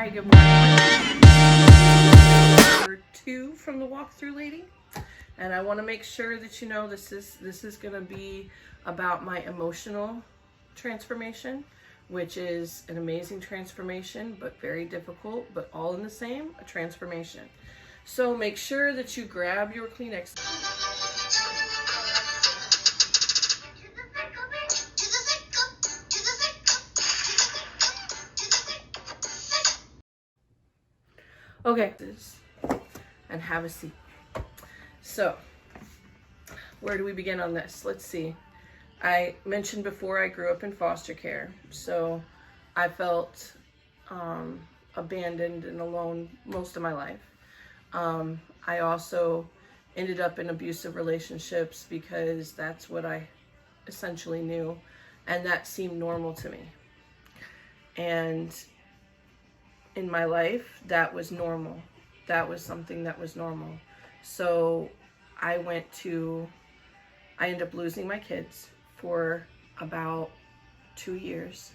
Hi, good morning. Number 2 from the walkthrough lady. And I want to make sure that you know this is going to be about my emotional transformation, which is an amazing transformation, but very difficult, but all in the same, a transformation. So make sure that you grab your Kleenex. Okay, and have a seat. So, where do we begin on this? Let's see. I mentioned before I grew up in foster care, so I felt abandoned and alone most of my life. I also ended up in abusive relationships because that's what I essentially knew, and that seemed normal to me. And in my life, that was normal. That was something that was normal. So I ended up losing my kids for about 2 years,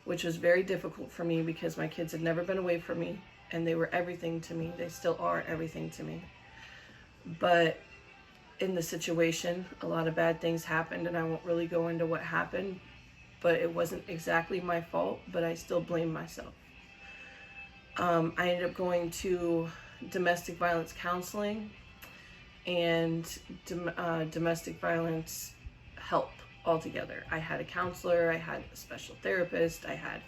which was very difficult for me because my kids had never been away from me and they were everything to me. They still are everything to me. But in the situation, a lot of bad things happened, and I won't really go into what happened, but it wasn't exactly my fault, but I still blame myself. I ended up going to domestic violence counseling and domestic violence help altogether. I had a counselor, I had a special therapist, I had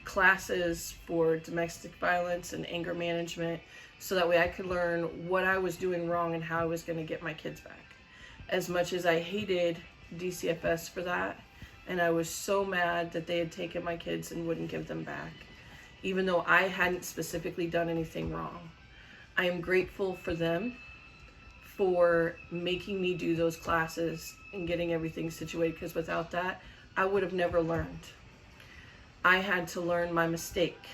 classes for domestic violence and anger management, so that way I could learn what I was doing wrong and how I was going to get my kids back. As much as I hated DCFS for that, and I was so mad that they had taken my kids and wouldn't give them back, even though I hadn't specifically done anything wrong. I am grateful for them for making me do those classes and getting everything situated, because without that, I would have never learned. I had to learn my mistake,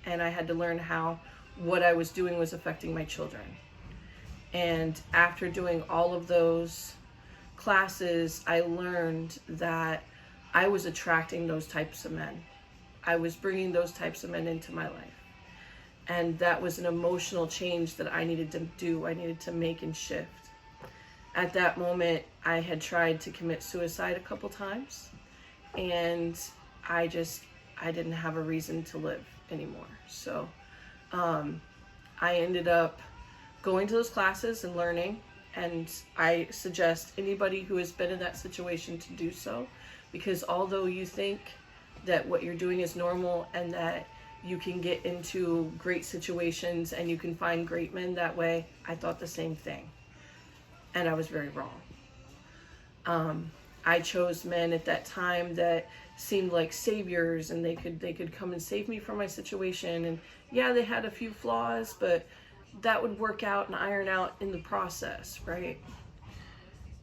and I had to learn how what I was doing was affecting my children. And after doing all of those classes, I learned that I was attracting those types of men. I was bringing those types of men into my life. And that was an emotional change that I needed to do. I needed to make and shift. At that moment, I had tried to commit suicide a couple times, and I didn't have a reason to live anymore. So I ended up going to those classes and learning, and I suggest anybody who has been in that situation to do so, because although you think that what you're doing is normal and that you can get into great situations and you can find great men that way, I thought the same thing, and I was very wrong. I chose men at that time that seemed like saviors, and they could come and save me from my situation. And yeah, they had a few flaws, but that would work out and iron out in the process, right?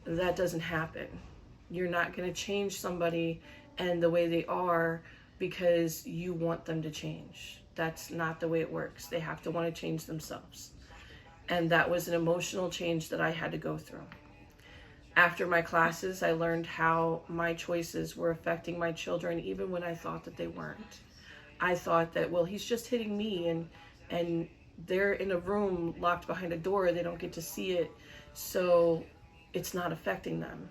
That doesn't happen. You're not going to change somebody and the way they are because you want them to change. That's not the way it works. They have to want to change themselves. And that was an emotional change that I had to go through. After my classes, I learned how my choices were affecting my children, even when I thought that they weren't. I thought that, well, he's just hitting me, and they're in a room locked behind a door. They don't get to see it, so it's not affecting them.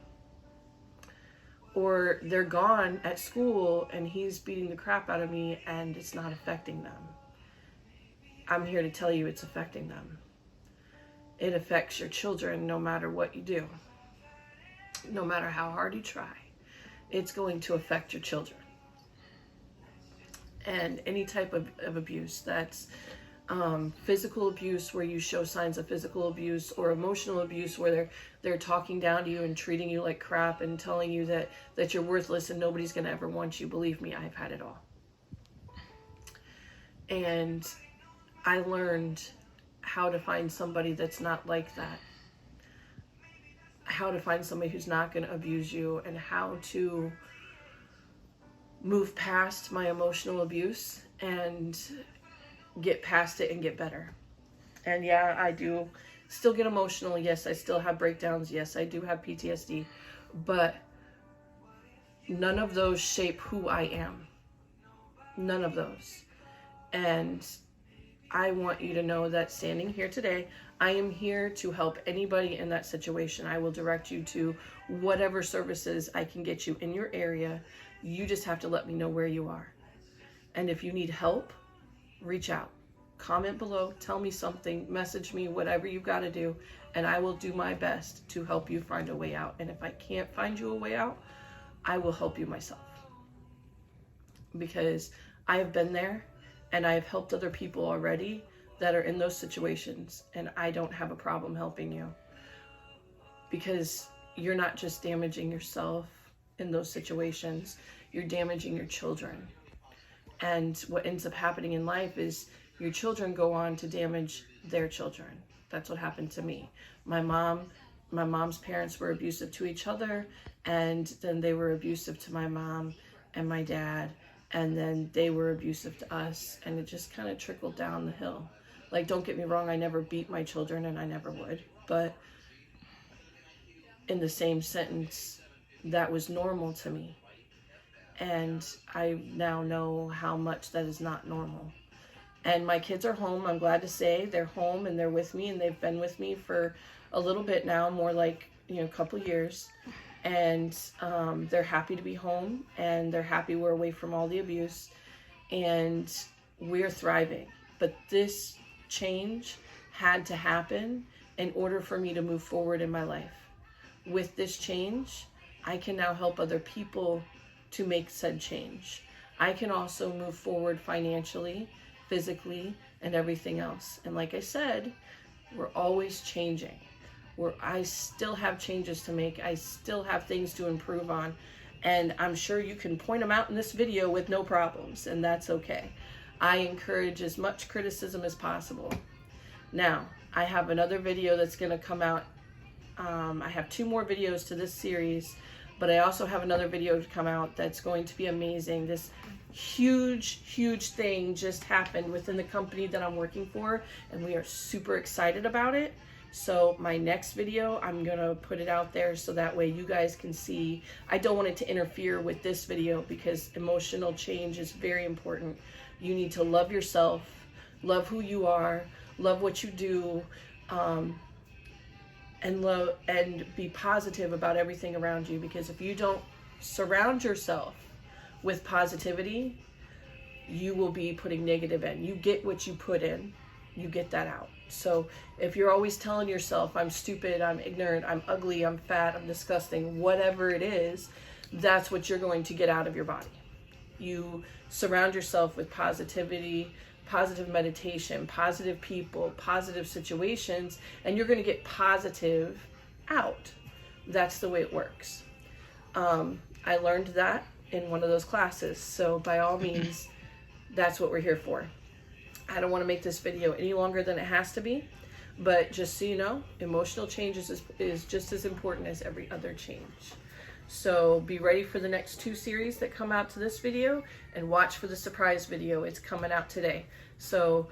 Or they're gone at school and he's beating the crap out of me and it's not affecting them. I'm here to tell you it's affecting them. It affects your children no matter what you do. No matter how hard you try, it's going to affect your children. And any type of abuse, that's physical abuse where you show signs of physical abuse, or emotional abuse where they're talking down to you and treating you like crap and telling you that you're worthless and nobody's going to ever want you. Believe me, I've had it all. And I learned how to find somebody that's not like that. How to find somebody who's not going to abuse you, and how to move past my emotional abuse and get past it and get better. And yeah, I do still get emotional. Yes, I still have breakdowns. Yes, I do have PTSD, but none of those shape who I am. None of those. And I want you to know that standing here today, I am here to help anybody in that situation. I will direct you to whatever services I can get you in your area. You just have to let me know where you are. And if you need help, reach out. Comment below, tell me something, message me, whatever you've got to do, and I will do my best to help you find a way out. And if I can't find you a way out, I will help you myself. Because I have been there and I have helped other people already that are in those situations, and I don't have a problem helping you. Because you're not just damaging yourself in those situations, you're damaging your children. And what ends up happening in life is your children go on to damage their children. That's what happened to me. My mom's parents were abusive to each other, and then they were abusive to my mom and my dad, and then they were abusive to us, and it just kind of trickled down the hill. Like, don't get me wrong, I never beat my children, and I never would, but in the same sentence, that was normal to me. And I now know how much that is not normal. And my kids are home. I'm glad to say they're home and they're with me, and they've been with me for a little bit now, more like, a couple years. And they're happy to be home, and they're happy we're away from all the abuse, and we're thriving. But this change had to happen in order for me to move forward in my life. With this change, I can now help other people to make said change. I can also move forward financially, physically, and everything else. And like I said, we're always changing. I still have changes to make. I still have things to improve on. And I'm sure you can point them out in this video with no problems, and that's okay. I encourage as much criticism as possible. Now, I have another video that's going to come out. I have 2 more videos to this series, but I also have another video to come out that's going to be amazing. This huge thing just happened within the company that I'm working for, and we are super excited about it. So my next video, I'm gonna put it out there so that way you guys can see. I don't want it to interfere with this video because emotional change is very important. You need to love yourself, love who you are, love what you do, and be positive about everything around you. Because if you don't surround yourself with positivity, you will be putting negative in. You get what you put in, you get that out. So if you're always telling yourself, I'm stupid, I'm ignorant, I'm ugly, I'm fat, I'm disgusting, whatever it is, that's what you're going to get out of your body. You surround yourself with positivity, positive meditation, positive people, positive situations, and you're going to get positive out. That's the way it works. I learned that in one of those classes. So by all means, that's what we're here for. I don't want to make this video any longer than it has to be, but just so you know, emotional change is just as important as every other change. So be ready for the next 2 series that come out to this video, and watch for the surprise video. It's coming out today. So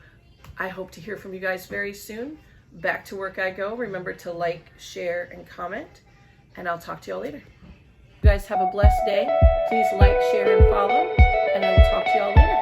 I hope to hear from you guys very soon. Back to work I go. Remember to like, share, and comment, and I'll talk to y'all later. You guys have a blessed day. Please like, share, and follow, and I will talk to y'all later.